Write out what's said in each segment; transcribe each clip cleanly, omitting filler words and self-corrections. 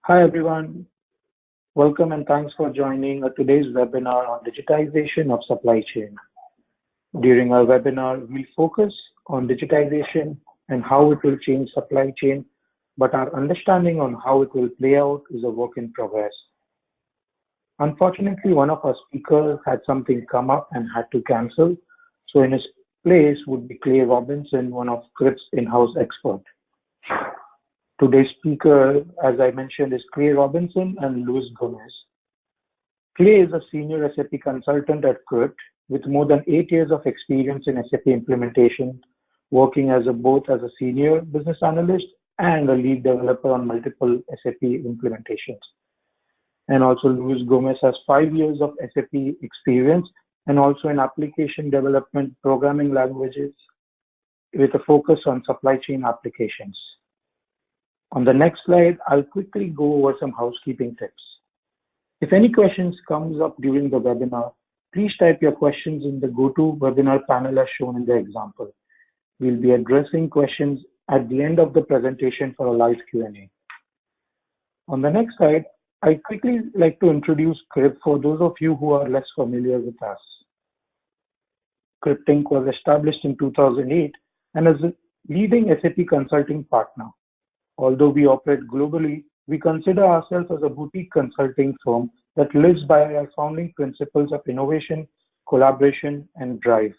Hi everyone, welcome and thanks for joining today's webinar on digitization of supply chain. During our webinar, we focus on digitization and how it will change supply chain, but our understanding on how it will play out is a work in progress. Unfortunately, one of our speakers had something come up and had to cancel, so in his place would be Clay Robinson, one of CRIP's in-house experts. Today's speaker, as I mentioned, is Clay Robinson and Luis Gomez. Clay is a senior SAP consultant at CRIP with more than 8 years of experience in SAP implementation, working both as a senior business analyst and a lead developer on multiple SAP implementations. And also Luis Gomez has 5 years of SAP experience and also in application development programming languages with a focus on supply chain applications. On the next slide, I'll quickly go over some housekeeping tips. If any questions comes up during the webinar, please type your questions in the GoToWebinar panel as shown in the example. We'll be addressing questions at the end of the presentation for a live Q&A. On the next slide, I'd quickly like to introduce CRIP for those of you who are less familiar with us. CRIP Inc. was established in 2008 and is a leading SAP consulting partner. Although we operate globally, we consider ourselves as a boutique consulting firm that lives by our founding principles of innovation, collaboration, and drive.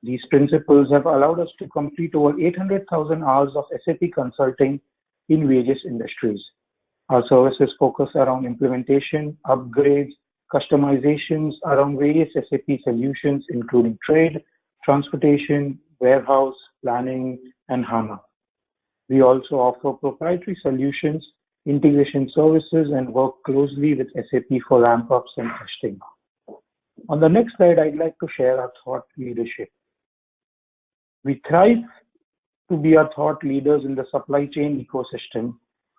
These principles have allowed us to complete over 800,000 hours of SAP consulting in various industries. Our services focus around implementation, upgrades, customizations around various SAP solutions, including trade, transportation, warehouse, planning, and HANA. We also offer proprietary solutions, integration services, and work closely with SAP for ramp-ups and testing. On the next slide, I'd like to share our thought leadership. We thrive to be our thought leaders in the supply chain ecosystem.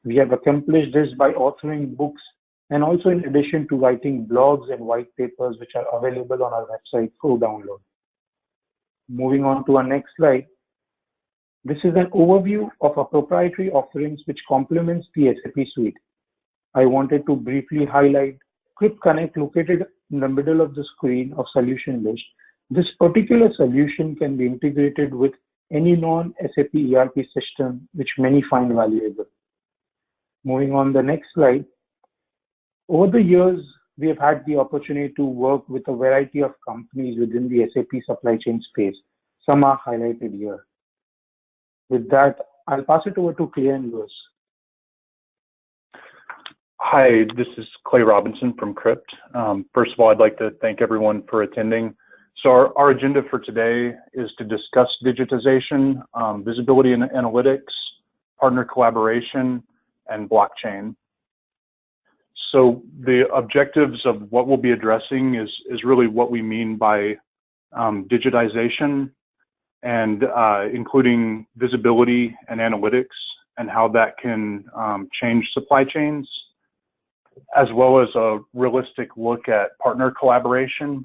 We have accomplished this by authoring books and also in addition to writing blogs and white papers which are available on our website for download. Moving on to our next slide. This is an overview of our proprietary offerings which complements the SAP suite. I wanted to briefly highlight CRIP Connect located in the middle of the screen of solution list. This particular solution can be integrated with any non-SAP ERP system which many find valuable. Moving on the next slide. Over the years, we have had the opportunity to work with a variety of companies within the SAP supply chain space. Some are highlighted here. With that, I'll pass it over to Clay and Luis. Hi, this is Clay Robinson from CRIP. First of all, I'd like to thank everyone for attending. So our agenda for today is to discuss digitization, visibility and analytics, partner collaboration, and blockchain. So the objectives of what we'll be addressing is really what we mean by digitization, and including visibility and analytics and how that can change supply chains, as well as a realistic look at partner collaboration.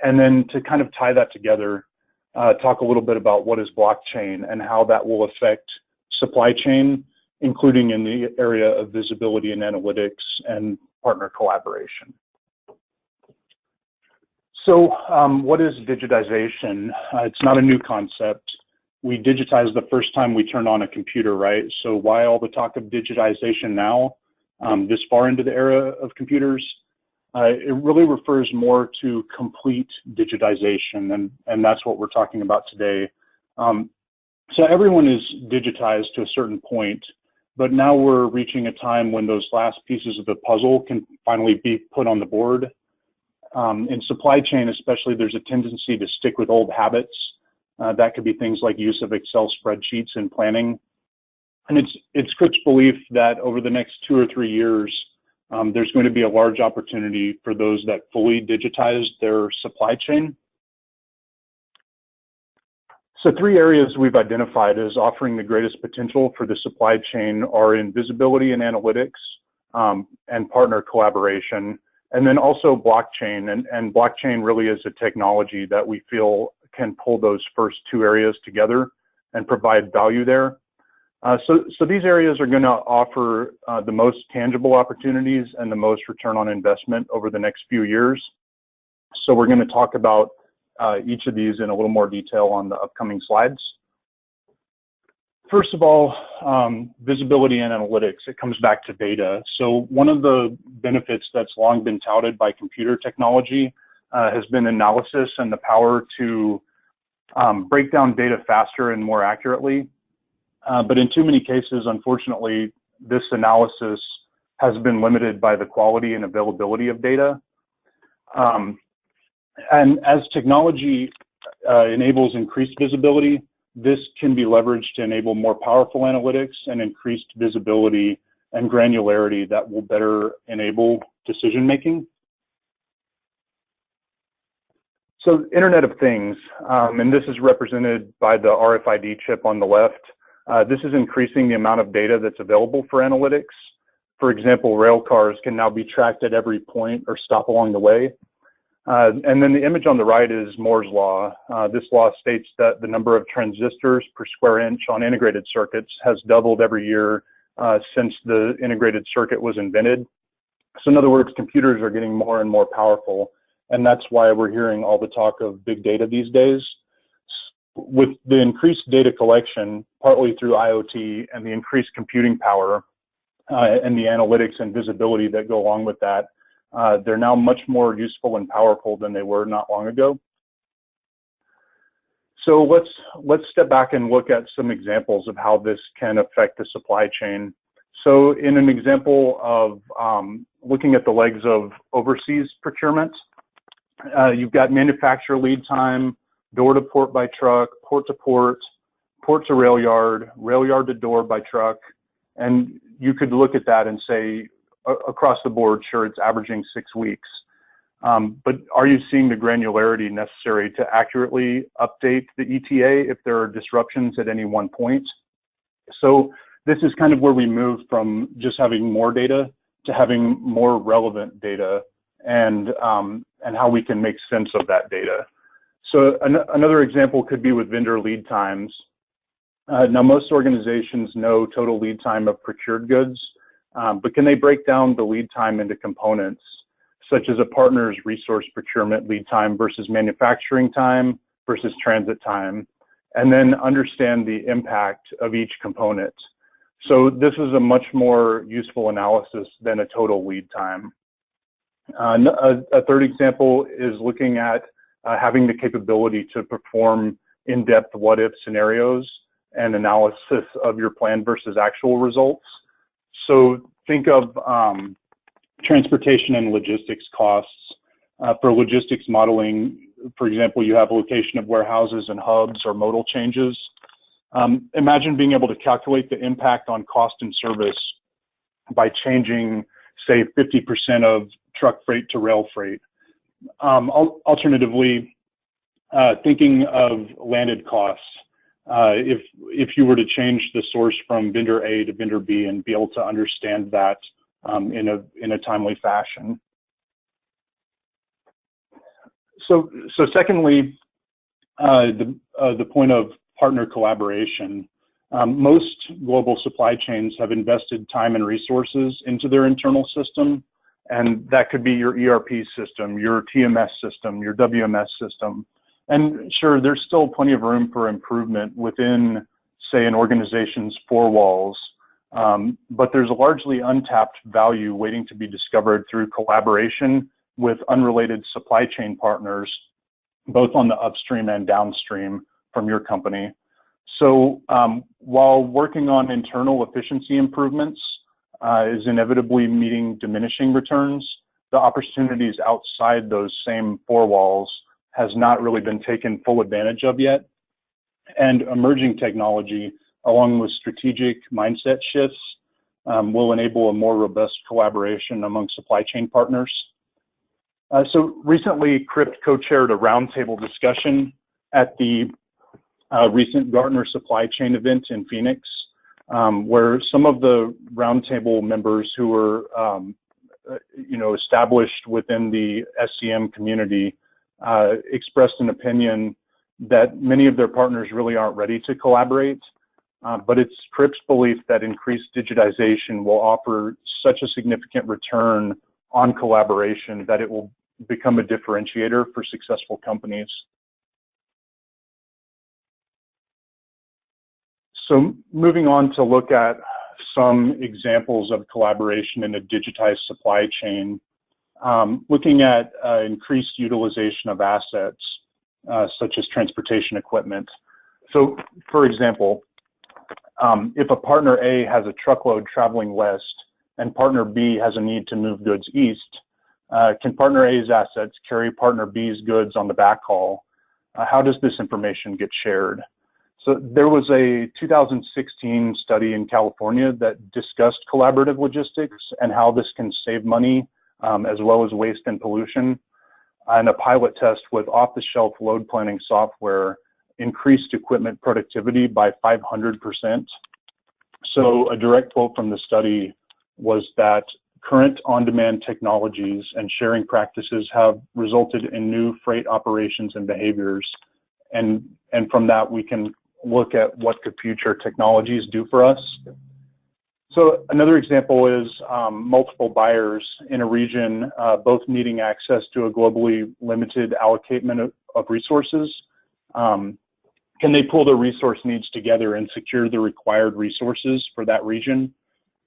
And then to kind of tie that together, talk a little bit about what is blockchain and how that will affect supply chain, including in the area of visibility and analytics and partner collaboration. So what is digitization? It's not a new concept. We digitize the first time we turn on a computer, right? So why all the talk of digitization now, this far into the era of computers? It really refers more to complete digitization, and that's what we're talking about today. So everyone is digitized to a certain point, but now we're reaching a time when those last pieces of the puzzle can finally be put on the board. In supply chain especially, there's a tendency to stick with old habits. That could be things like use of Excel spreadsheets and planning. And it's CRIP's belief that over the next 2 or 3 years, there's going to be a large opportunity for those that fully digitize their supply chain. So 3 areas we've identified as offering the greatest potential for the supply chain are in visibility and analytics, and partner collaboration. And then also blockchain, and blockchain really is a technology that we feel can pull those first 2 areas together and provide value there. So these areas are going to offer the most tangible opportunities and the most return on investment over the next few years. So we're going to talk about each of these in a little more detail on the upcoming slides. First of all, visibility and analytics, it comes back to data. So one of the benefits that's long been touted by computer technology has been analysis and the power to break down data faster and more accurately. But in too many cases, unfortunately, this analysis has been limited by the quality and availability of data. And as technology enables increased visibility, this can be leveraged to enable more powerful analytics and increased visibility and granularity that will better enable decision making. So Internet of Things, and this is represented by the RFID chip on the left. This is increasing the amount of data that's available for analytics. For example, rail cars can now be tracked at every point or stop along the way. And then the image on the right is Moore's law. This law states that the number of transistors per square inch on integrated circuits has doubled every year since the integrated circuit was invented. So in other words, computers are getting more and more powerful, and that's why we're hearing all the talk of big data these days. With the increased data collection, partly through IoT and the increased computing power and the analytics and visibility that go along with that, they're now much more useful and powerful than they were not long ago. So let's step back and look at some examples of how this can affect the supply chain. So in an example of looking at the legs of overseas procurement, you've got manufacturer lead time, door to port by truck, port to port, port to rail yard to door by truck. And you could look at that and say, across the board, sure, it's averaging 6 weeks. But are you seeing the granularity necessary to accurately update the ETA if there are disruptions at any one point? So this is kind of where we move from just having more data to having more relevant data and how we can make sense of that data. So another example could be with vendor lead times. Now, most organizations know total lead time of procured goods, but can they break down the lead time into components, such as a partner's resource procurement lead time versus manufacturing time versus transit time, and then understand the impact of each component? So this is a much more useful analysis than a total lead time. A third example is looking at having the capability to perform in-depth what-if scenarios and analysis of your plan versus actual results. So think of transportation and logistics costs. For logistics modeling, for example, you have location of warehouses and hubs or modal changes. Imagine being able to calculate the impact on cost and service by changing, say, 50% of truck freight to rail freight. Alternatively, thinking of landed costs, if you were to change the source from vendor A to vendor B and be able to understand that in a timely fashion. So secondly, the point of partner collaboration. Most global supply chains have invested time and resources into their internal system, and that could be your ERP system, your TMS system, your WMS system. And sure, there's still plenty of room for improvement within, say, an organization's four walls, but there's a largely untapped value waiting to be discovered through collaboration with unrelated supply chain partners, both on the upstream and downstream from your company. So while working on internal efficiency improvements is inevitably meeting diminishing returns, the opportunities outside those same four walls has not really been taken full advantage of yet. And emerging technology, along with strategic mindset shifts, will enable a more robust collaboration among supply chain partners. So recently, Crypt co-chaired a roundtable discussion at the recent Gartner supply chain event in Phoenix, where some of the roundtable members who were, established within the SCM community expressed an opinion that many of their partners really aren't ready to collaborate. but it's Crypt's belief that increased digitization will offer such a significant return on collaboration that it will become a differentiator for successful companies. So moving on to look at some examples of collaboration in a digitized supply chain, looking at increased utilization of assets, such as transportation equipment. So for example, if a partner A has a truckload traveling west and partner B has a need to move goods east, can partner A's assets carry partner B's goods on the backhaul? How does this information get shared? So there was a 2016 study in California that discussed collaborative logistics and how this can save money as well as waste and pollution. And a pilot test with off-the-shelf load planning software increased equipment productivity by 500%. So a direct quote from the study was that current on-demand technologies and sharing practices have resulted in new freight operations and behaviors. And from that, we can look at what could future technologies do for us. So another example is multiple buyers in a region, both needing access to a globally limited allotment of resources. Can they pull their resource needs together and secure the required resources for that region?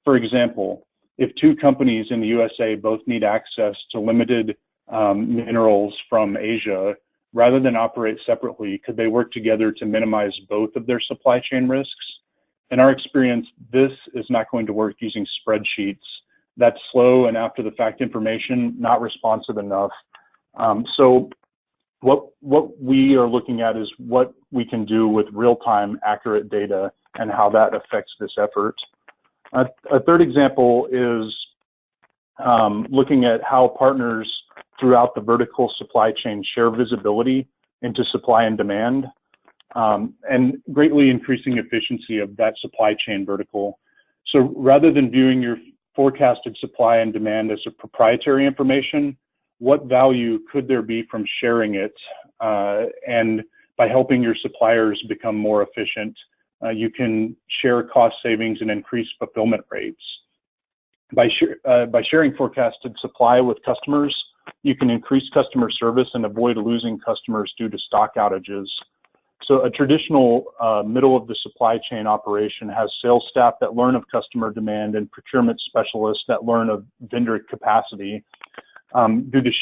For example, if two companies in the USA both need access to limited minerals from Asia, rather than operate separately, could they work together to minimize both of their supply chain risks? In our experience, this is not going to work using spreadsheets. That's slow and after the fact information, not responsive enough. So what we are looking at is what we can do with real-time accurate data and how that affects this effort. A third example is looking at how partners throughout the vertical supply chain share visibility into supply and demand, and greatly increasing efficiency of that supply chain vertical. So rather than viewing your forecasted supply and demand as a proprietary information, what value could there be from sharing it? And by helping your suppliers become more efficient, you can share cost savings and increase fulfillment rates. By sharing forecasted supply with customers, you can increase customer service and avoid losing customers due to stock outages. So a traditional middle of the supply chain operation has sales staff that learn of customer demand and procurement specialists that learn of vendor capacity. Do the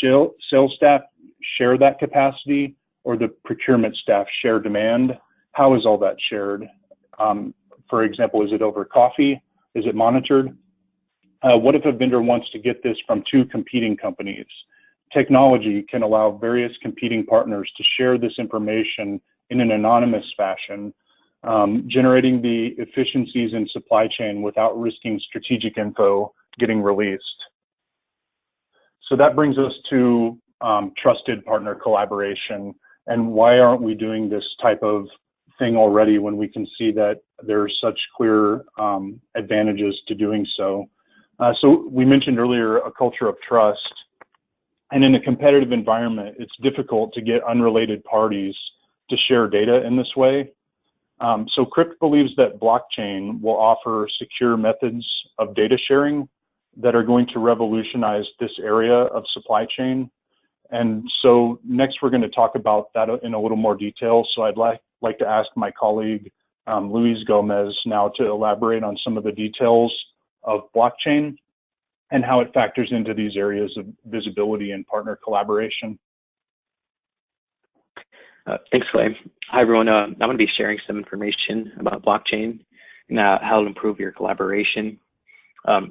sales staff share that capacity, or the procurement staff share demand? How is all that shared? For example, is it over coffee? Is it monitored? What if a vendor wants to get this from two competing companies? Technology can allow various competing partners to share this information in an anonymous fashion, generating the efficiencies in supply chain without risking strategic info getting released. So that brings us to trusted partner collaboration. And why aren't we doing this type of thing already when we can see that there are such clear advantages to doing so? So we mentioned earlier a culture of trust. And in a competitive environment, it's difficult to get unrelated parties to share data in this way. So Crypt believes that blockchain will offer secure methods of data sharing that are going to revolutionize this area of supply chain. And so next we're going to talk about that in a little more detail. So I'd like to ask my colleague, Luis Gomez, now to elaborate on some of the details of blockchain and how it factors into these areas of visibility and partner collaboration. Thanks, Clay. Hi, everyone. I'm going to be sharing some information about blockchain and how it'll improve your collaboration.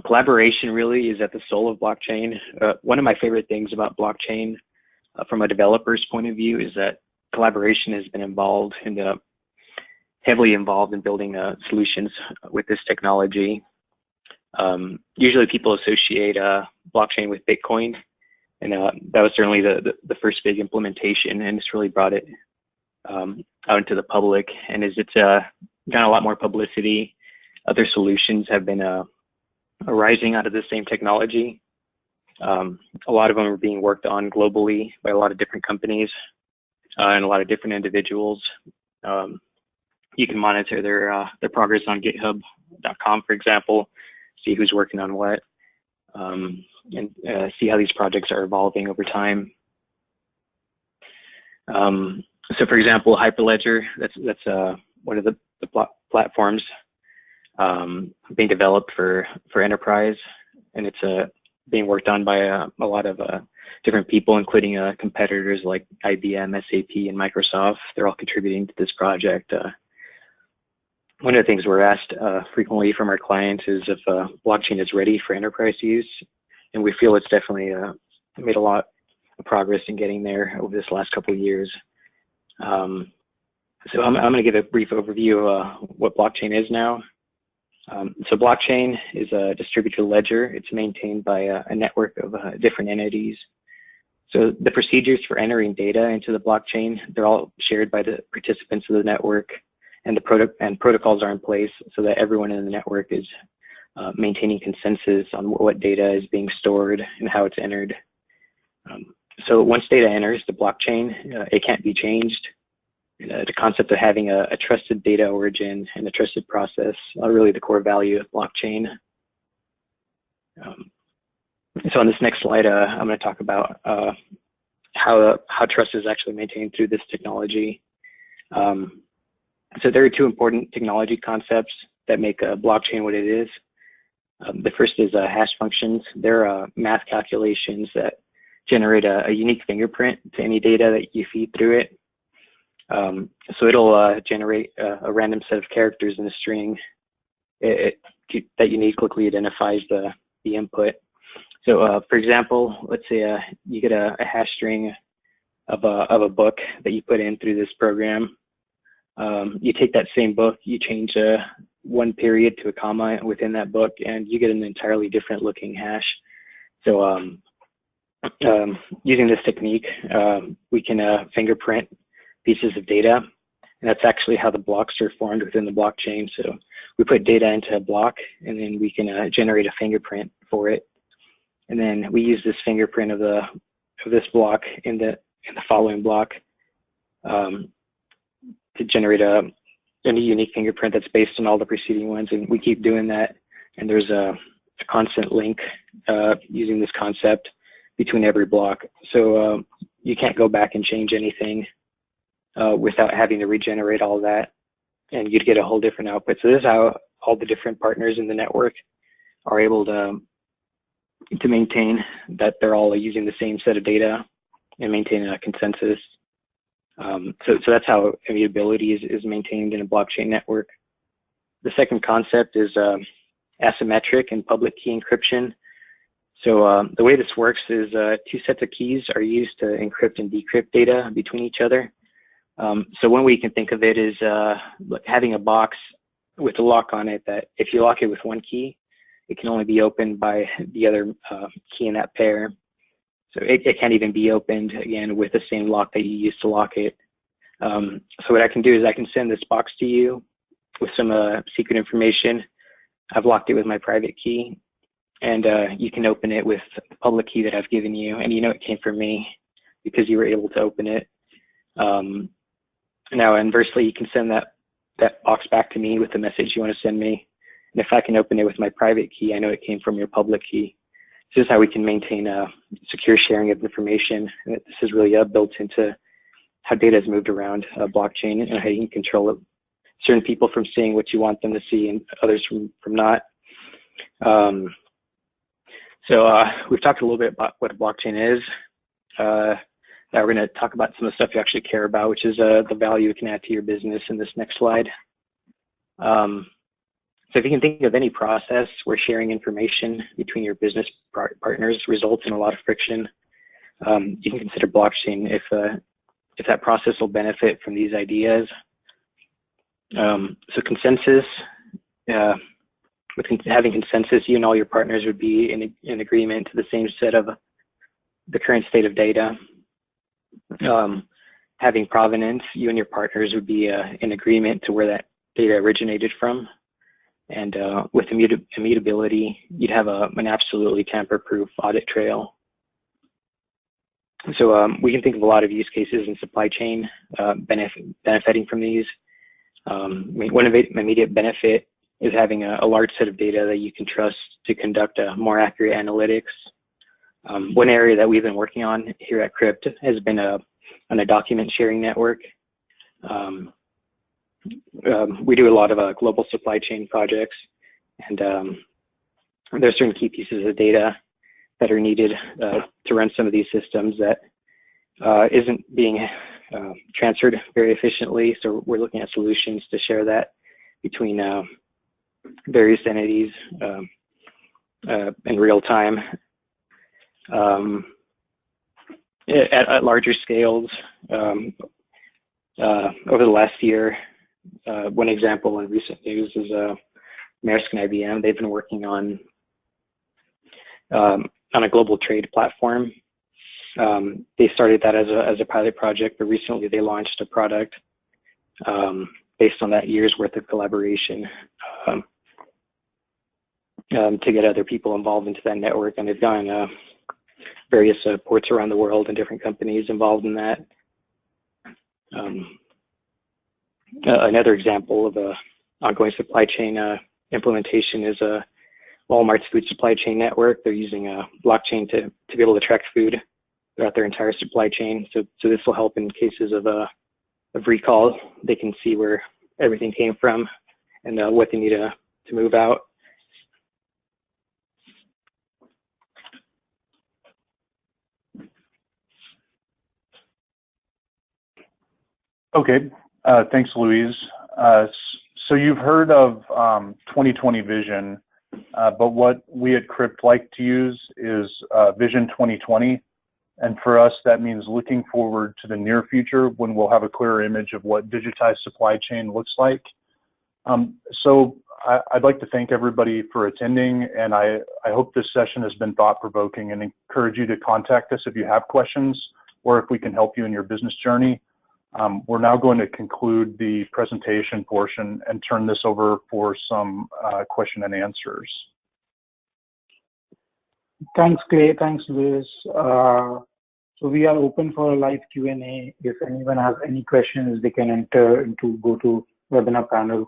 Collaboration really is at the soul of blockchain. One of my favorite things about blockchain from a developer's point of view is that collaboration has been heavily involved in building solutions with this technology. Usually people associate blockchain with Bitcoin, and that was certainly the first big implementation, and it's really brought it out into the public. And as it's gotten a lot more publicity, other solutions have been arising out of the same technology. A lot of them are being worked on globally by a lot of different companies and a lot of different individuals. you can monitor their progress on GitHub.com, for example, see who's working on what, and see how these projects are evolving over time. So, for example, Hyperledger, that's one of the platforms being developed for enterprise, and it's being worked on by a lot of different people, including competitors like IBM, SAP, and Microsoft. They're all contributing to this project. One of the things we're asked frequently from our clients is if blockchain is ready for enterprise use, and we feel it's definitely made a lot of progress in getting there over this last couple of years. So I'm going to give a brief overview of what blockchain is now. So blockchain is a distributed ledger. It's maintained by a network of different entities. So the procedures for entering data into the blockchain, they're all shared by the participants of the network, and protocols are in place so that everyone in the network is maintaining consensus on what data is being stored and how it's entered. So once data enters the blockchain, it can't be changed. The concept of having a trusted data origin and a trusted process are really the core value of blockchain. So on this next slide, I'm going to talk about how trust is actually maintained through this technology. So there are two important technology concepts that make a blockchain what it is. The first is hash functions. They're math calculations that generate a unique fingerprint to any data that you feed through it. So it'll generate a random set of characters in a string that uniquely identifies the input. So for example, let's say you get a hash string of a book that you put in through this program. You take that same book, you change one period to a comma within that book, and you get an entirely different looking hash. So using this technique, we can fingerprint pieces of data, and that's actually how the blocks are formed within the blockchain. So we put data into a block, and then we can generate a fingerprint for it, and then we use this fingerprint of this block in the following block to generate a unique fingerprint that's based on all the preceding ones, and we keep doing that. And there's a constant link using this concept between every block, so you can't go back and change anything without having to regenerate all that, and you'd get a whole different output. So this is how all the different partners in the network are able to maintain that they're all using the same set of data and maintain a consensus. So that's how immutability is maintained in a blockchain network. The second concept is asymmetric and public key encryption. So the way this works is two sets of keys are used to encrypt and decrypt data between each other. So one way you can think of it is having a box with a lock on it that if you lock it with one key, it can only be opened by the other key in that pair. So it can't even be opened, again, with the same lock that you used to lock it. So what I can do is I can send this box to you with some secret information. I've locked it with my private key, and you can open it with the public key that I've given you, and you know it came from me because you were able to open it. Now, inversely, you can send that box back to me with the message you want to send me. And if I can open it with my private key, I know it came from your public key. This is how we can maintain a secure sharing of information. And this is really built into how data is moved around a blockchain and how you can control certain people from seeing what you want them to see and others from not. So we've talked a little bit about what a blockchain is. Now we're going to talk about some of the stuff you actually care about, which is the value it can add to your business in this next slide. So if you can think of any process where sharing information between your business partners results in a lot of friction, you can consider blockchain if that process will benefit from these ideas. So consensus, with having consensus, you and all your partners would be in agreement to the same set of the current state of data. Having provenance, you and your partners would be in agreement to where that data originated from. And with immutability, you'd have an absolutely tamper-proof audit trail. So we can think of a lot of use cases in supply chain benefiting from these. One immediate benefit is having a large set of data that you can trust to conduct more accurate analytics. One area that we've been working on here at Crypt has been on a document sharing network. We do a lot of global supply chain projects, and there's certain key pieces of data that are needed to run some of these systems that isn't being transferred very efficiently. So we're looking at solutions to share that between various entities in real time. At larger scales, over the last year, one example in recent news is Maersk and IBM. They've been working on a global trade platform. They started that as a pilot project, but recently they launched a product based on that year's worth of collaboration to get other people involved into that network. And they've gotten various ports around the world and different companies involved in that. Another example of a ongoing supply chain implementation is Walmart's food supply chain network. They're using a blockchain to be able to track food throughout their entire supply chain. So this will help in cases of recall. They can see where everything came from and what they need to move out. Okay, thanks, Louise. So you've heard of 2020 vision, but what we at Crypt like to use is Vision 2020. And for us, that means looking forward to the near future when we'll have a clearer image of what digitized supply chain looks like. So I'd like to thank everybody for attending, and I hope this session has been thought-provoking, and encourage you to contact us if you have questions or if we can help you in your business journey. We're now going to conclude the presentation portion and turn this over for some question and answers. Thanks, Clay. Thanks, Liz. So we are open for a live Q&A. If anyone has any questions, they can enter into go to webinar panel.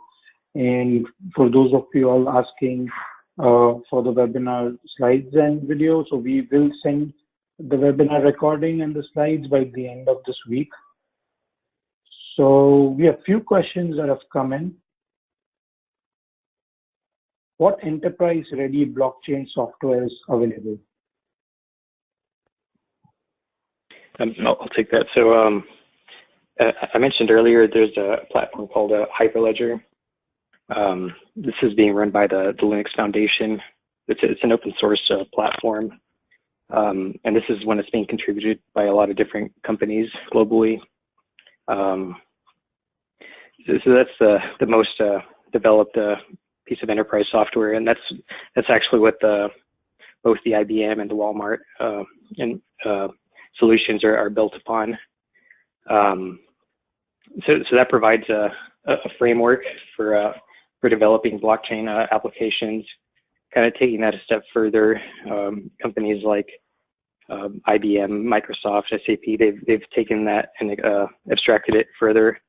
And for those of you all asking for the webinar slides and video, so we will send the webinar recording and the slides by the end of this week. So we have few questions that have come in. What enterprise-ready blockchain software is available? I'll take that. So I mentioned earlier there's a platform called Hyperledger. This is being run by the Linux Foundation. It's an open source platform, and this is one that's being contributed by a lot of different companies globally. So that's the most developed piece of enterprise software, and that's actually what both the IBM and the Walmart solutions are built upon. So that provides a framework for developing blockchain applications. Kind of taking that a step further, companies like IBM, Microsoft, SAP, they've taken that and abstracted it further.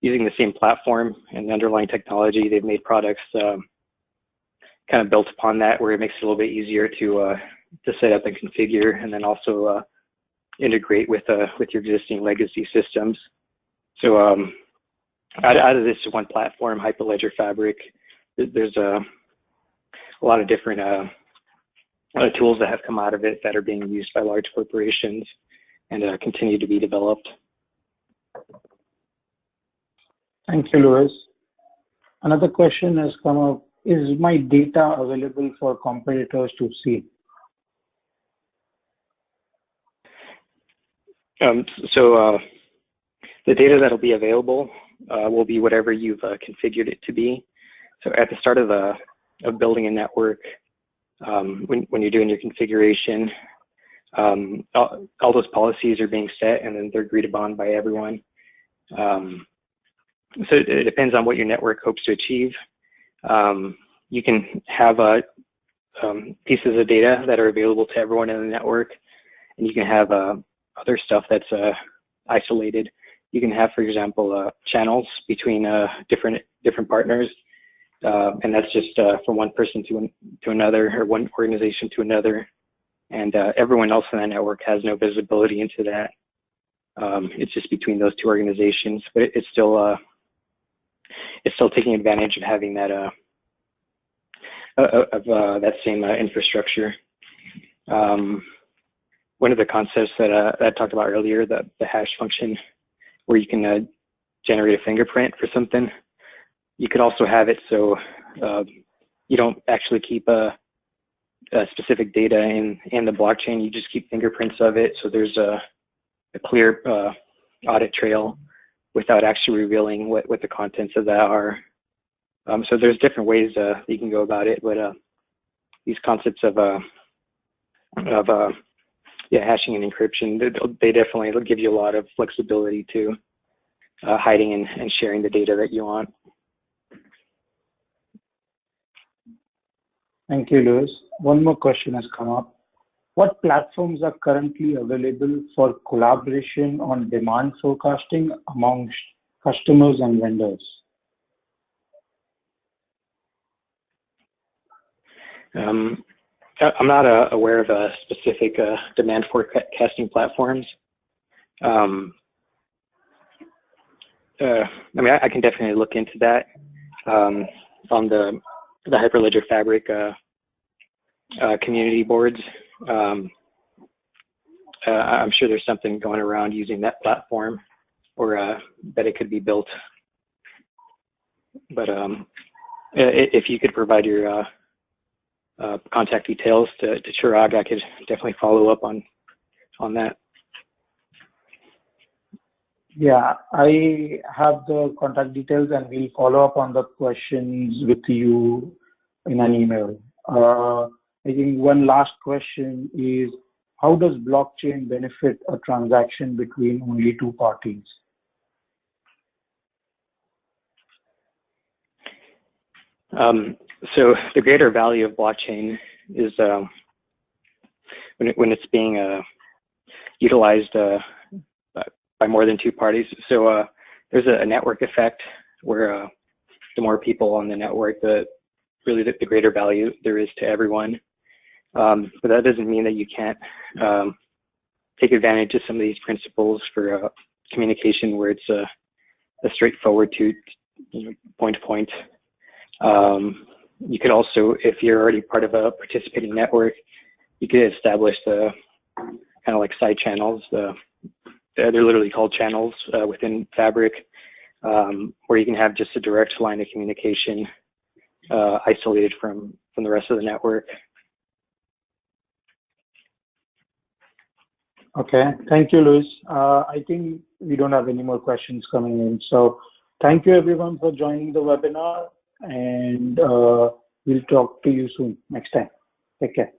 Using the same platform and the underlying technology, they've made products kind of built upon that, where it makes it a little bit easier to set up and configure, and then also integrate with your existing legacy systems. So out of this one platform, Hyperledger Fabric, there's a lot of different tools that have come out of it that are being used by large corporations and continue to be developed. Thank you, Louis. Another question has come up. Is my data available for competitors to see? So the data that'll be available will be whatever you've configured it to be. So at the start of building a network, when you're doing your configuration, all those policies are being set, and then they're agreed upon by everyone. So it depends on what your network hopes to achieve. You can have pieces of data that are available to everyone in the network, and you can have other stuff that's isolated. you can have, for example, channels between different partners, and that's just from one person to another, or one organization to another, and everyone else in that network has no visibility into that. It's just between those two organizations, but it's still taking advantage of having that that same infrastructure. One of the concepts that I talked about earlier, the hash function, where you can generate a fingerprint for something, you could also have it so you don't actually keep a specific data in the blockchain. You just keep fingerprints of it, so there's a clear audit trail without actually revealing what the contents of that are. So there's different ways you can go about it, but these concepts of hashing and encryption, they definitely give you a lot of flexibility to hiding and sharing the data that you want. Thank you, Louis. One more question has come up. What platforms are currently available for collaboration on demand forecasting amongst customers and vendors? I'm not aware of specific demand forecasting platforms. I mean, I can definitely look into that on the Hyperledger Fabric community boards. I'm sure there's something going around using that platform, or that it could be built. But if you could provide your contact details to Chirag, I could definitely follow up on that. Yeah, I have the contact details, and we'll follow up on the questions with you in an email. I think one last question is, how does blockchain benefit a transaction between only two parties? So the greater value of blockchain is when it's being utilized by more than two parties. So there's a network effect where the more people on the network, the greater value there is to everyone. But that doesn't mean that you can't take advantage of some of these principles for communication, where it's a straightforward to point to point. You could also, if you're already part of a participating network, you could establish the kind of like side channels. They're literally called channels within Fabric, where you can have just a direct line of communication isolated from the rest of the network. Okay, thank you, Luis. I think we don't have any more questions coming in. So thank you everyone for joining the webinar, and we'll talk to you soon next time. Take care.